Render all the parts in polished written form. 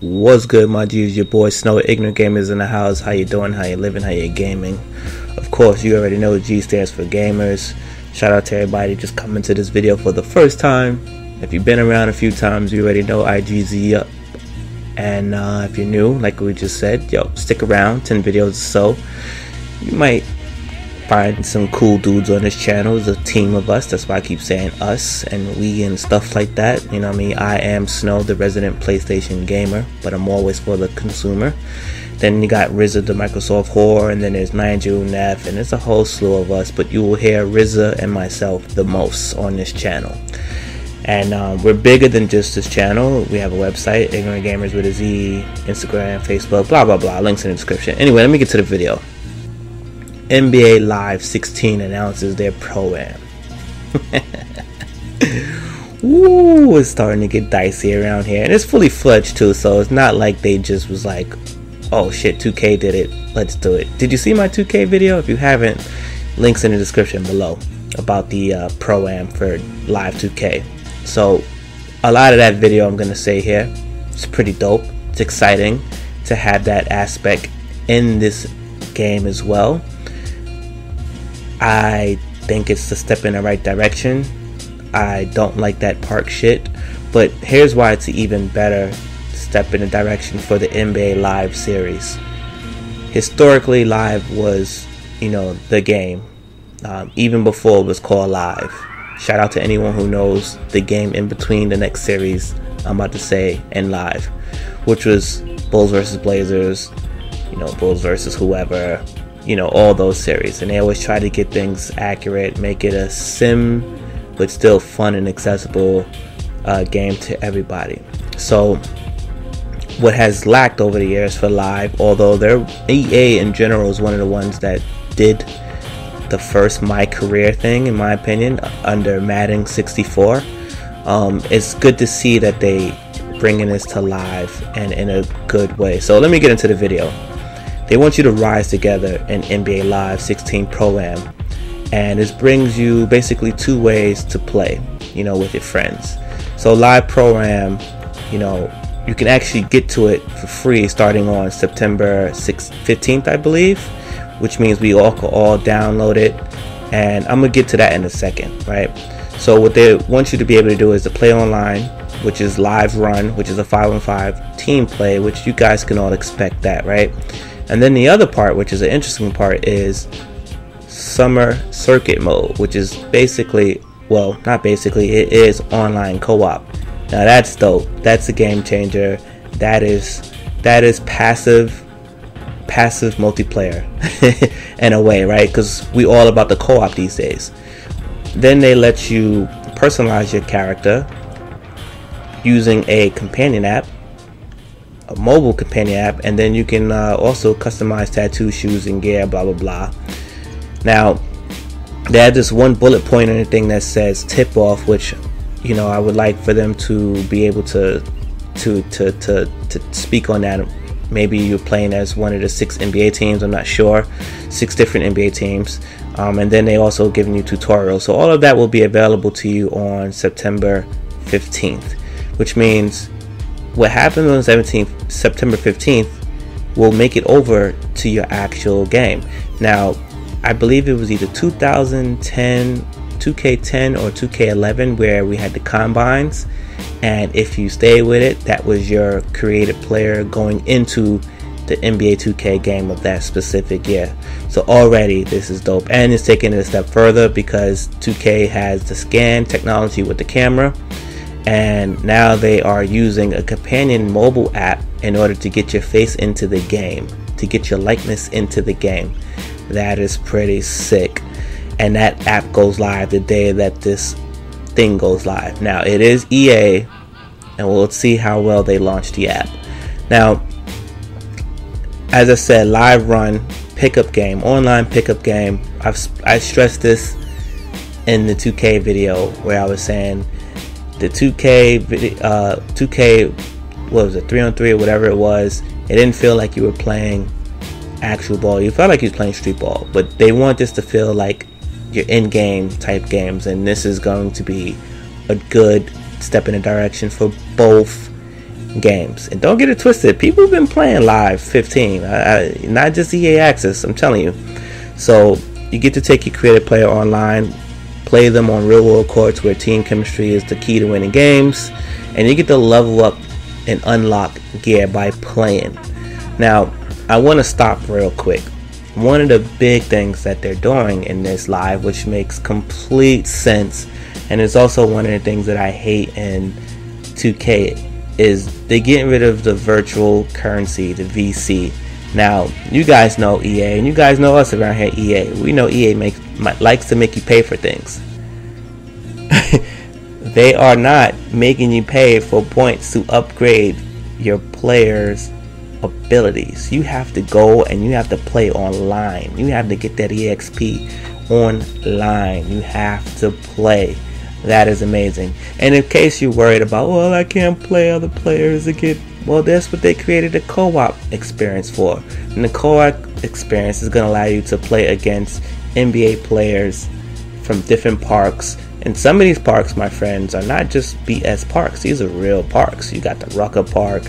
What's good, my G's? Your boy Snow, Ignorant Gamers in the house. How you doing? How you living? How you gaming? Of course, you already know G stands for Gamers. Shout out to everybody just coming to this video for the first time. If you've been around a few times, you already know IGZ up. And if you're new, like we just said, stick around. 10 videos or so. You might find some cool dudes on this channel. It's a team of us. That's why I keep saying us and we and stuff like that. You know what I mean? I am Snow, the resident PlayStation gamer, but I'm always for the consumer. Then you got RZA, the Microsoft whore, and then there's Nigel, Neff, and there's a whole slew of us. But you will hear RZA and myself the most on this channel. And we're bigger than just this channel. We have a website, Ignorant Gamers with a Z, Instagram, Facebook, blah blah blah. Links in the description. Anyway, let me get to the video. NBA Live 16 announces their Pro-Am. Ooh, it's starting to get dicey around here. And it's fully fledged too, so it's not like they just was like, oh shit, 2K did it, let's do it. Did you see my 2K video? If you haven't, links in the description below about the Pro-Am for Live 2K. So a lot of that video I'm going to say here, it's pretty dope. It's exciting to have that aspect in this game as well. I think it's a step in the right direction. I don't like that park shit, but here's why it's an even better step in the direction for the NBA Live series. Historically, Live was, the game, even before it was called Live. Shout out to anyone who knows the game in between the next series I'm about to say and Live, which was Bulls versus Blazers, Bulls versus whoever, all those series. And they always try to get things accurate, make it a sim but still fun and accessible game to everybody. So what has lacked over the years for Live, although their EA in general is one of the ones that did the first My Career thing, in my opinion, under Madden 64, it's good to see that they bringing this to Live and in a good way. So let me get into the video. They want you to rise together in NBA Live 16 Pro-Am, and this brings you basically two ways to play, with your friends. So Live Pro-Am, you can actually get to it for free starting on September 15th, I believe, which means we all can download it, and I'm gonna get to that in a second, right? So what they want you to be able to do is to play online, which is Live Run, which is a 5-on-5 team play, which you guys can all expect that, right? And then the other part, which is an interesting part, is Summer Circuit Mode, which is basically, well, not basically, it is online co-op. Now that's dope. That's a game changer. That is passive multiplayer in a way, right? Because we all about the co-op these days. Then they let you personalize your character using a companion app, a mobile companion app, and then you can also customize tattoos, shoes, and gear, blah blah blah. Now they have this one bullet point in the thing that says tip off, which I would like for them to be able to speak on that. Maybe you're playing as one of the 6 NBA teams, I'm not sure, 6 different NBA teams, and then they also giving you tutorials. So all of that will be available to you on September 15th, which means what happens on September 15th will make it over to your actual game. Now, I believe it was either 2010, 2K10 or 2K11 where we had the combines, and if you stay with it, that was your created player going into the NBA 2K game of that specific year. So already this is dope, and it's taking it a step further because 2K has the scan technology with the camera, and now they are using a companion mobile app in order to get your face into the game, to get your likeness into the game. That is pretty sick, and that app goes live the day that this thing goes live. Now it is EA, and we'll see how well they launch the app. Now, as I said, Live Run pickup game, online pickup game. I stressed this in the 2K video where I was saying the 2K, what was it, 3-on-3 or whatever it was, it didn't feel like you were playing actual ball. You felt like you was playing street ball, but they want this to feel like your in-game type games, and this is going to be a good step in a direction for both games. And don't get it twisted, people have been playing Live 15, not just EA Access, I'm telling you. So you get to take your creative player online, play them on real world courts where team chemistry is the key to winning games, and you get to level up and unlock gear by playing. Now I want to stop real quick. One of the big things that they're doing in this Live, which makes complete sense, and it's also one of the things that I hate in 2K, is they getting rid of the virtual currency, the VC. Now you guys know EA, and you guys know us around here, EA. We know EA likes to make you pay for things. They are not making you pay for points to upgrade your players' abilities. You have to go and you have to play online. You have to get that EXP online. You have to play. That is amazing. And in case you're worried about, well, I can't play other players again, well, that's what they created a co-op experience for. And the co-op experience is going to allow you to play against NBA players from different parks. And some of these parks, my friends, are not just BS parks. These are real parks. You got the Rucker Park.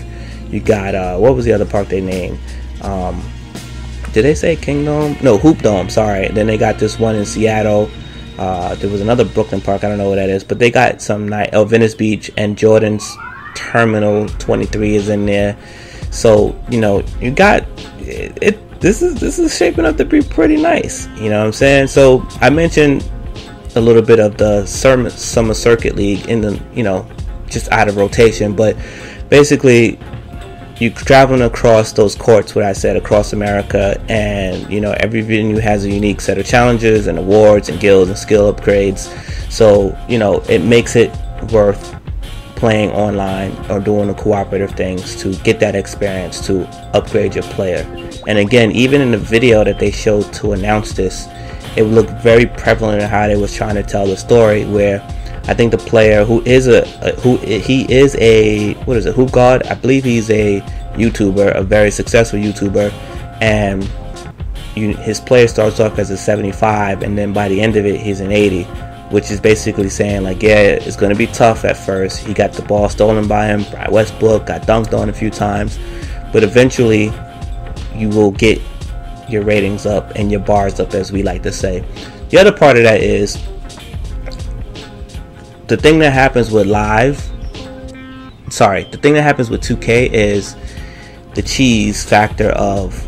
You got, what was the other park they named? Did they say Kingdom? No, Hoop Dome, sorry. Then they got this one in Seattle. There was another Brooklyn park. I don't know what that is. But they got some night. Venice Beach and Jordan's Terminal 23 is in there. So, you know, you got it. This is shaping up to be pretty nice. You know what I'm saying? So I mentioned a little bit of the Summer Circuit League in the, you know, just out of rotation, but basically you traveling across those courts, what I said, across America, and you know, every venue has a unique set of challenges and awards and guilds and skill upgrades. So, you know, it makes it worth playing online or doing the cooperative things to get that experience to upgrade your player. And again, even in the video that they showed to announce this, it looked very prevalent in how they was trying to tell the story, where I think the player who is a hoop god, I believe he's a YouTuber, a very successful YouTuber, and his player starts off as a 75, and then by the end of it he's an 80, which is basically saying, like, yeah, it's going to be tough at first. He got the ball stolen by him. Westbrook got dunked on a few times, but eventually you will get your ratings up and your bars up, as we like to say. The other part of that is the thing that happens with the thing that happens with 2K is the cheese factor of,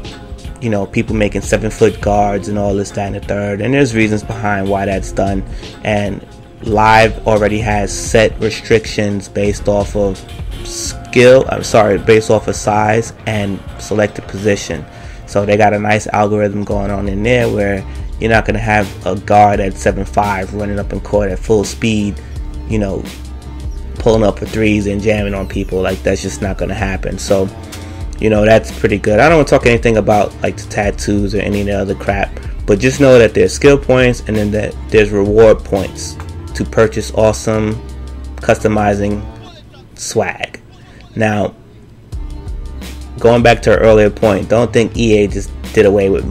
you know, people making 7-foot guards and all this, that, and the third. And there's reasons behind why that's done. And Live already has set restrictions based off of based off of size and selected position. So they got a nice algorithm going on in there where you're not going to have a guard at 7'5" running up in court at full speed, you know, pulling up for threes and jamming on people. Like, that's just not going to happen. So, you know, that's pretty good. I don't want to talk anything about like the tattoos or any of the other crap, but just know that there's skill points and then that there's reward points to purchase awesome customizing swag. Now, going back to our earlier point, don't think EA just did away with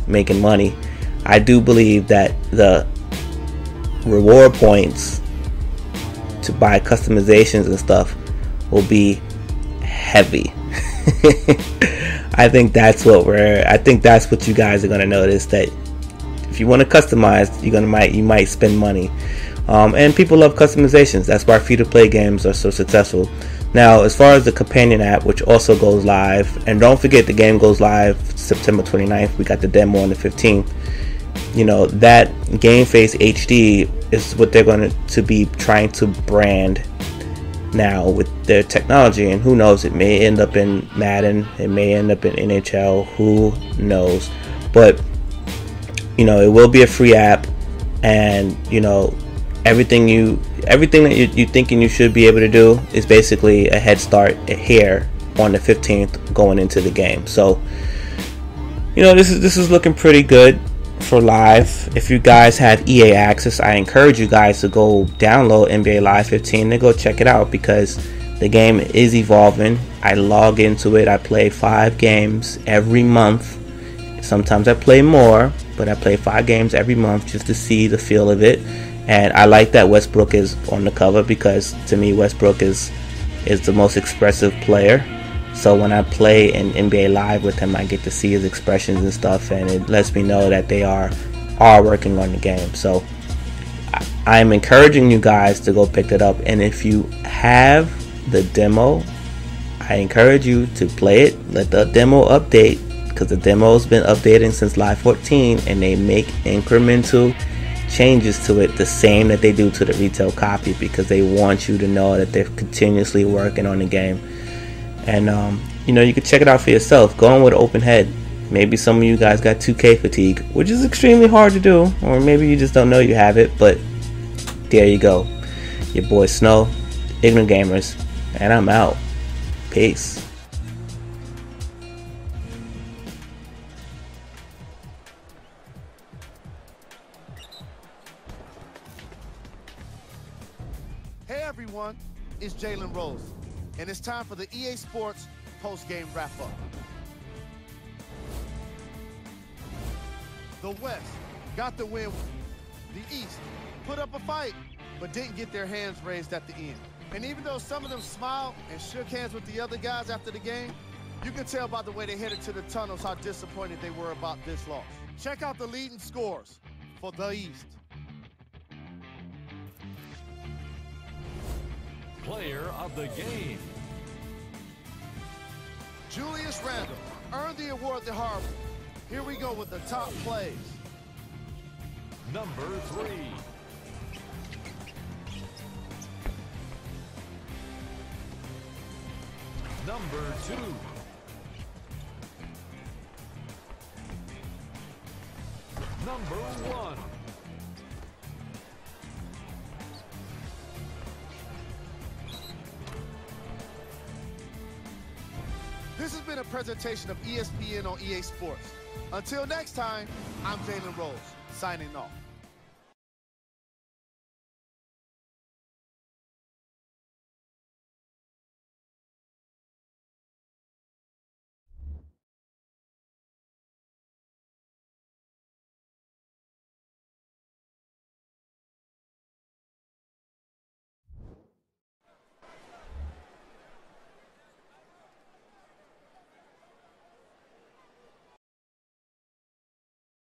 making money. I do believe that the reward points to buy customizations and stuff will be heavy. I think that's what you guys are gonna notice, that if you want to customize, you might spend money. And people love customizations. That's why free-to-play games are so successful. Now, as far as the companion app, which also goes live, and don't forget the game goes live September 29th. We got the demo on the 15th. You know, that Game Face HD is what they're going to be trying to brand now with their technology, and who knows, it may end up in Madden, it may end up in NHL, who knows. But, you know, it will be a free app, and, you know, everything that you're thinking you should be able to do is basically a head start here on the 15th going into the game. So, you know, this is looking pretty good for Live. If you guys have EA access, I encourage you guys to go download NBA Live 15 and go check it out, because the game is evolving. I log into it. I play 5 games every month. Sometimes I play more, but I play 5 games every month just to see the feel of it. And I like that Westbrook is on the cover, because to me Westbrook is is the most expressive player. So when I play in NBA Live with him, I get to see his expressions and stuff, and it lets me know that they are working on the game. So I'm encouraging you guys to go pick it up, and if you have the demo, I encourage you to play it. Let the demo update, because the demo's been updating since Live 14, and they make incremental changes to it the same that they do to the retail copy, because they want you to know that they're continuously working on the game. And you know, you can check it out for yourself. Go in with an open head. Maybe some of you guys got 2K fatigue, which is extremely hard to do, or maybe you just don't know you have it. But there you go. Your boy Snow, Ignorant Gamers, and I'm out. Peace. Hey everyone, it's Jalen Rose, and it's time for the EA Sports post-game wrap-up. The West got the win. The East put up a fight, but didn't get their hands raised at the end. And even though some of them smiled and shook hands with the other guys after the game, you can tell by the way they headed to the tunnels how disappointed they were about this loss. Check out the leading scores for the East. Player of the game. Julius Randle earned the award the hard way. Here we go with the top plays. Number 3. Number 2. Number 1. This has been a presentation of ESPN on EA Sports. Until next time, I'm Jalen Rose, signing off.